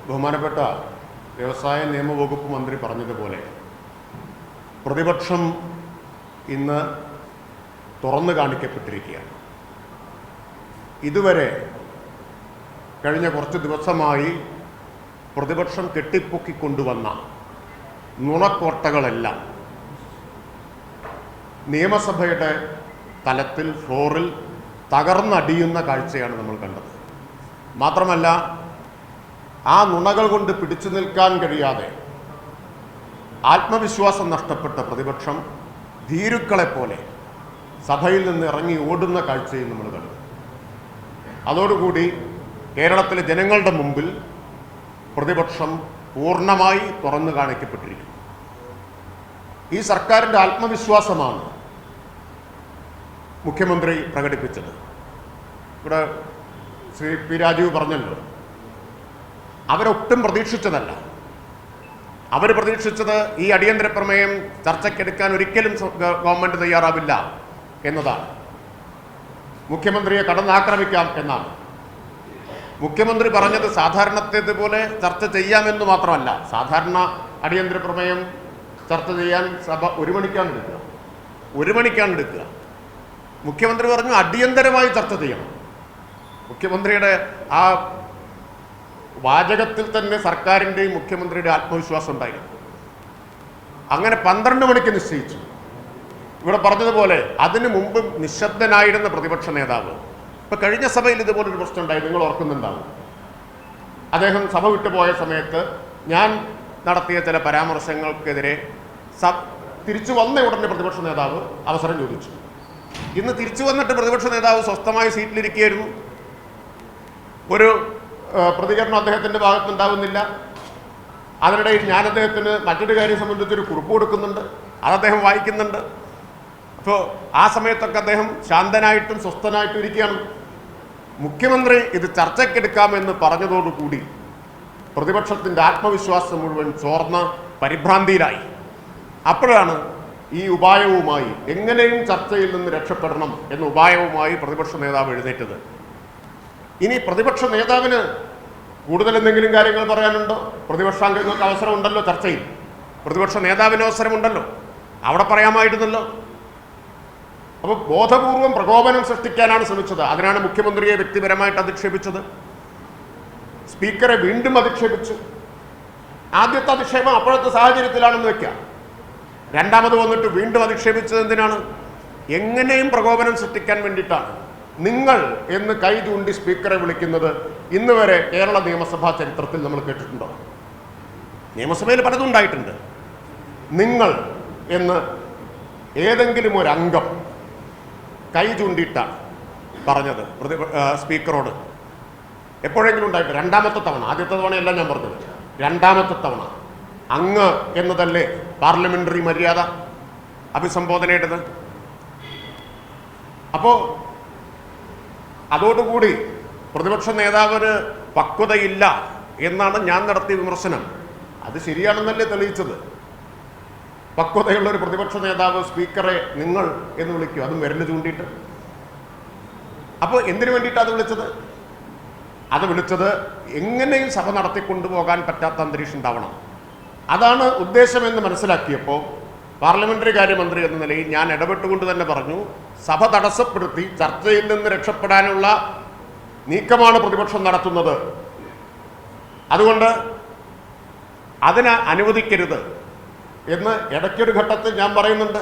ബഹുമാനപ്പെട്ട വ്യവസായ നിയമവകുപ്പ് മന്ത്രി പറഞ്ഞതുപോലെ പ്രതിപക്ഷം ഇന്ന് തുറന്നു കാണിക്കപ്പെട്ടിരിക്കുകയാണ്. ഇതുവരെ കഴിഞ്ഞ കുറച്ച് ദിവസമായി പ്രതിപക്ഷം കെട്ടിപ്പൊക്കിക്കൊണ്ടുവന്ന നുണക്കോട്ടകളെല്ലാം നിയമസഭയുടെ തലത്തിൽ ഫ്ലോറിൽ തകർന്നടിയുന്ന കാഴ്ചയാണ് നമ്മൾ കണ്ടത്. മാത്രമല്ല, ആ നുണകൾ കൊണ്ട് പിടിച്ചു നിൽക്കാൻ കഴിയാതെ ആത്മവിശ്വാസം നഷ്ടപ്പെട്ട പ്രതിപക്ഷം ഭീരുക്കളെപ്പോലെ സഭയിൽ നിന്ന് ഇറങ്ങി ഓടുന്ന കാഴ്ചയും നമ്മൾ കണ്ടു. അതോടുകൂടി കേരളത്തിലെ ജനങ്ങളുടെ മുമ്പിൽ പ്രതിപക്ഷം പൂർണ്ണമായി തുറന്നു കാണിക്കപ്പെട്ടിരിക്കുന്നു. ഈ സർക്കാരിൻ്റെ ആത്മവിശ്വാസമാണ് മുഖ്യമന്ത്രി പ്രകടിപ്പിച്ചത്. ഇവിടെ ശ്രീ പി രാജീവ് പറഞ്ഞല്ലോ, അവരൊട്ടും പ്രതീക്ഷിച്ചതല്ല. അവർ പ്രതീക്ഷിച്ചത് ഈ അടിയന്തര പ്രമേയം ചർച്ചയ്ക്കെടുക്കാൻ ഒരിക്കലും ഗവൺമെൻറ് തയ്യാറാവില്ല എന്നതാണ്. മുഖ്യമന്ത്രിയെ കടന്നാക്രമിക്കാം എന്നാണ്. മുഖ്യമന്ത്രി പറഞ്ഞത് സാധാരണത്തേതുപോലെ ചർച്ച ചെയ്യാമെന്ന് മാത്രമല്ല, സാധാരണ അടിയന്തര പ്രമേയം ചർച്ച ചെയ്യാൻ സഭ ഒരു മണിക്കാണ് എടുക്കുക. മുഖ്യമന്ത്രി പറഞ്ഞു അടിയന്തരമായി ചർച്ച ചെയ്യണം. മുഖ്യമന്ത്രിയുടെ ആ വാചകത്തിൽ തന്നെ സർക്കാരിൻ്റെയും മുഖ്യമന്ത്രിയുടെ ആത്മവിശ്വാസം ഉണ്ടായിരുന്നു. അങ്ങനെ 12 മണിക്ക് നിശ്ചയിച്ചു. ഇവിടെ പറഞ്ഞതുപോലെ അതിനു മുമ്പ് നിശബ്ദനായിരുന്ന പ്രതിപക്ഷ നേതാവ്, ഇപ്പം കഴിഞ്ഞ സഭയിൽ ഇതുപോലൊരു പ്രശ്നം ഉണ്ടായി, നിങ്ങൾ ഓർക്കുന്നുണ്ടാവും. അദ്ദേഹം സഭ വിട്ടുപോയ സമയത്ത് ഞാൻ നടത്തിയ ചില പരാമർശങ്ങൾക്കെതിരെ തിരിച്ചു വന്ന ഉടനെ പ്രതിപക്ഷ നേതാവ് അവസരം ചോദിച്ചു. ഇന്ന് തിരിച്ചു വന്നിട്ട് പ്രതിപക്ഷ നേതാവ് സ്വസ്ഥമായ സീറ്റിലിരിക്കുകയായിരുന്നു. ഒരു പ്രതികരണം അദ്ദേഹത്തിൻ്റെ ഭാഗത്തുണ്ടാകുന്നില്ല. അതിനിടയിൽ ഞാൻ അദ്ദേഹത്തിന് മറ്റൊരു കാര്യം സംബന്ധിച്ചൊരു കുറിപ്പ് കൊടുക്കുന്നുണ്ട്, അത് അദ്ദേഹം വായിക്കുന്നുണ്ട്. അപ്പോൾ ആ സമയത്തൊക്കെ അദ്ദേഹം ശാന്തനായിട്ടും സ്വസ്ഥനായിട്ടും ഇരിക്കുകയാണ്. മുഖ്യമന്ത്രി ഇത് ചർച്ചയ്ക്കെടുക്കാമെന്ന് പറഞ്ഞതോടുകൂടി പ്രതിപക്ഷത്തിൻ്റെ ആത്മവിശ്വാസം മുഴുവൻ ചോർന്ന് പരിഭ്രാന്തിയിലായി. അപ്പോഴാണ് ഈ ഉപായവുമായി, എങ്ങനെയും ചർച്ചയിൽ നിന്ന് രക്ഷപ്പെടണം എന്ന ഉപായവുമായി പ്രതിപക്ഷ നേതാവ് എഴുന്നേറ്റത്. ഇനി പ്രതിപക്ഷ നേതാവിന് കൂടുതൽ എന്തെങ്കിലും കാര്യങ്ങൾ പറയാനുണ്ടോ? പ്രതിപക്ഷാംഗങ്ങൾക്ക് അവസരമുണ്ടല്ലോ ചർച്ചയിൽ, പ്രതിപക്ഷ നേതാവിന് അവസരമുണ്ടല്ലോ, അവിടെ പറയാമായിരുന്നല്ലോ. അപ്പോൾ ബോധപൂർവം പ്രകോപനം സൃഷ്ടിക്കാനാണ് ശ്രമിച്ചത്. അതിനാണ് മുഖ്യമന്ത്രിയെ വ്യക്തിപരമായിട്ട് അധിക്ഷേപിച്ചത്. സ്പീക്കറെ വീണ്ടും അധിക്ഷേപിച്ചു. ആദ്യത്തെ അധിക്ഷേപം അപ്പോഴത്തെ സാഹചര്യത്തിലാണെന്ന് വെക്കാം. രണ്ടാമത് വന്നിട്ട് വീണ്ടും അധിക്ഷേപിച്ചത് എന്തിനാണ്? എങ്ങനെയും പ്രകോപനം സൃഷ്ടിക്കാൻ വേണ്ടിയിട്ടാണ്. നിങ്ങൾ എന്ന് കൈ ചൂണ്ടി സ്പീക്കറെ വിളിക്കുന്നത് ഇന്ന് വരെ കേരള നിയമസഭാ ചരിത്രത്തിൽ നമ്മൾ കേട്ടിട്ടുണ്ടോ? നിയമസഭയിൽ പലതും ഉണ്ടായിട്ടുണ്ട്. നിങ്ങൾ എന്ന് ഏതെങ്കിലും ഒരു അംഗം കൈ ചൂണ്ടിയിട്ടാണ് പറഞ്ഞത് സ്പീക്കറോട് എപ്പോഴെങ്കിലും ഉണ്ടായിട്ട്? രണ്ടാമത്തെ തവണ. ആദ്യത്തെ തവണയല്ല ഞാൻ പറഞ്ഞത്, രണ്ടാമത്തെ തവണ. അങ്ങ് എന്നതല്ലേ പാർലമെന്ററി മര്യാദ, അഭിസംബോധനയുടേത്. അപ്പോൾ അതോടുകൂടി പ്രതിപക്ഷ നേതാവിന് പക്വതയില്ല എന്നാണ് ഞാൻ നടത്തിയ വിമർശനം. അത് ശരിയാണെന്നല്ലേ തെളിയിച്ചത്. പക്വതയുള്ള ഒരു പ്രതിപക്ഷ നേതാവ് സ്പീക്കറെ നിങ്ങൾ എന്ന് വിളിക്കും, അതും വിരൽ ചൂണ്ടിയിട്ട്. അപ്പോൾ എന്തിനു വേണ്ടിയിട്ടാണ് അത് വിളിച്ചത്? അത് വിളിച്ചത് എങ്ങനെയും സഭ നടത്തിക്കൊണ്ടുപോകാൻ പറ്റാത്ത അന്തരീക്ഷം ഉണ്ടാവണം, അതാണ് ഉദ്ദേശമെന്ന് മനസ്സിലാക്കിയപ്പോൾ പാർലമെന്ററി കാര്യമന്ത്രി എന്ന നിലയിൽ ഞാൻ ഇടപെട്ടുകൊണ്ട് തന്നെ പറഞ്ഞു, സഭ തടസ്സപ്പെടുത്തി ചർച്ചയിൽ നിന്ന് രക്ഷപ്പെടാനുള്ള നീക്കമാണ് പ്രതിപക്ഷം നടത്തുന്നത്. അതുകൊണ്ട് അതിനെ അനുവദിക്കരുത് എന്ന് ഇടയ്ക്കൊരു ഘട്ടത്തിൽ ഞാൻ പറയുന്നുണ്ട്.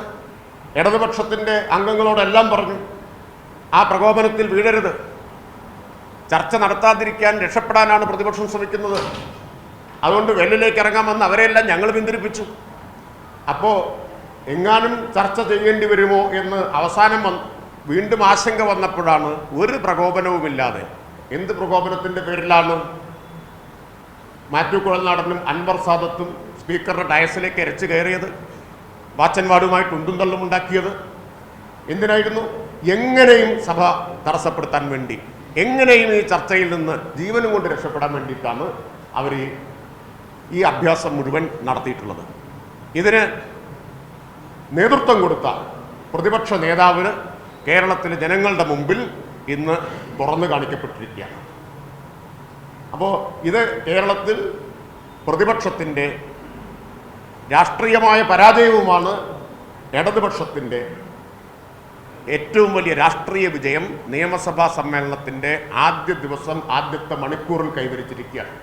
ഇടതുപക്ഷത്തിൻ്റെ അംഗങ്ങളോടെല്ലാം പറഞ്ഞു, ആ പ്രകോപനത്തിൽ വീഴരുത്. ചർച്ച നടത്താതിരിക്കാൻ, രക്ഷപ്പെടാനാണ് പ്രതിപക്ഷം ശ്രമിക്കുന്നത്. അതുകൊണ്ട് വെല്ലിലേക്ക് ഇറങ്ങാമെന്ന് അവരെല്ലാം ഞങ്ങൾ പിന്തിരിപ്പിച്ചു. അപ്പോൾ എങ്ങാനും ചർച്ച ചെയ്യേണ്ടി വരുമോ എന്ന് അവസാനം വീണ്ടും ആശങ്ക വന്നപ്പോഴാണ് ഒരു പ്രകോപനവുമില്ലാതെ, എന്ത് പ്രകോപനത്തിൻ്റെ പേരിലാണ് മാത്യു കുഴൽനാടനും അൻവർ സാദത്തും സ്പീക്കറുടെ ഡയസിലേക്ക് എരച്ചു കയറിയത്, വാച്ചൻവാടുമായിട്ട് ഉന്തും തള്ളും ഉണ്ടാക്കിയത്? എന്തിനായിരുന്നു? എങ്ങനെയും സഭ തടസ്സപ്പെടുത്താൻ വേണ്ടി, എങ്ങനെയും ഈ ചർച്ചയിൽ നിന്ന് ജീവനും കൊണ്ട് രക്ഷപ്പെടാൻ വേണ്ടിയിട്ടാണ് അവർ ഈ അഭ്യാസം മുഴുവൻ നടത്തിയിട്ടുള്ളത്. ഇതിന് നേതൃത്വം കൊടുത്ത പ്രതിപക്ഷ നേതാവിന് കേരളത്തിലെ ജനങ്ങളുടെ മുമ്പിൽ ഇന്ന് തുറന്നു കാണിക്കപ്പെട്ടിരിക്കുകയാണ്. അപ്പോൾ ഇത് കേരളത്തിൽ പ്രതിപക്ഷത്തിൻ്റെ രാഷ്ട്രീയമായ പരാജയവുമാണ്, ഇടതുപക്ഷത്തിൻ്റെ ഏറ്റവും വലിയ രാഷ്ട്രീയ വിജയം നിയമസഭാ സമ്മേളനത്തിൻ്റെ ആദ്യ ദിവസം ആദ്യത്തെ മണിക്കൂറിൽ കൈവരിച്ചിരിക്കുകയാണ്.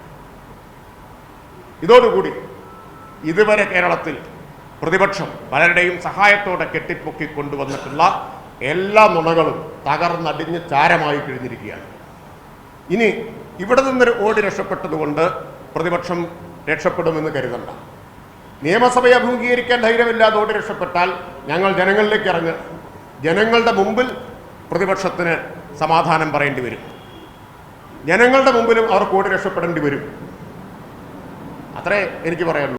ഇതോടുകൂടി ഇതുവരെ കേരളത്തിൽ പ്രതിപക്ഷം പലരുടെയും സഹായത്തോടെ കെട്ടിപ്പൊക്കി കൊണ്ടുവന്നിട്ടുള്ള എല്ലാ നുണകളും തകർന്നടിഞ്ഞ് ചാരമായി കഴിഞ്ഞിരിക്കുകയാണ്. ഇനി ഇവിടെ നിന്നൊരു ഓടി രക്ഷപ്പെട്ടതുകൊണ്ട് പ്രതിപക്ഷം രക്ഷപ്പെടുമെന്ന് കരുതണ്ട. നിയമസഭയെ അഭിമുഖീകരിക്കാൻ ധൈര്യമില്ലാതെ ഓടി രക്ഷപ്പെട്ടാൽ ഞങ്ങൾ ജനങ്ങളിലേക്ക് ഇറങ്ങുക, ജനങ്ങളുടെ മുമ്പിൽ പ്രതിപക്ഷത്തിന് സമാധാനം പറയേണ്ടി വരും, ജനങ്ങളുടെ മുമ്പിലും അവർക്ക് ഓടി രക്ഷപ്പെടേണ്ടി വരും. അത്രേ എനിക്ക് പറയാനുള്ളൂ.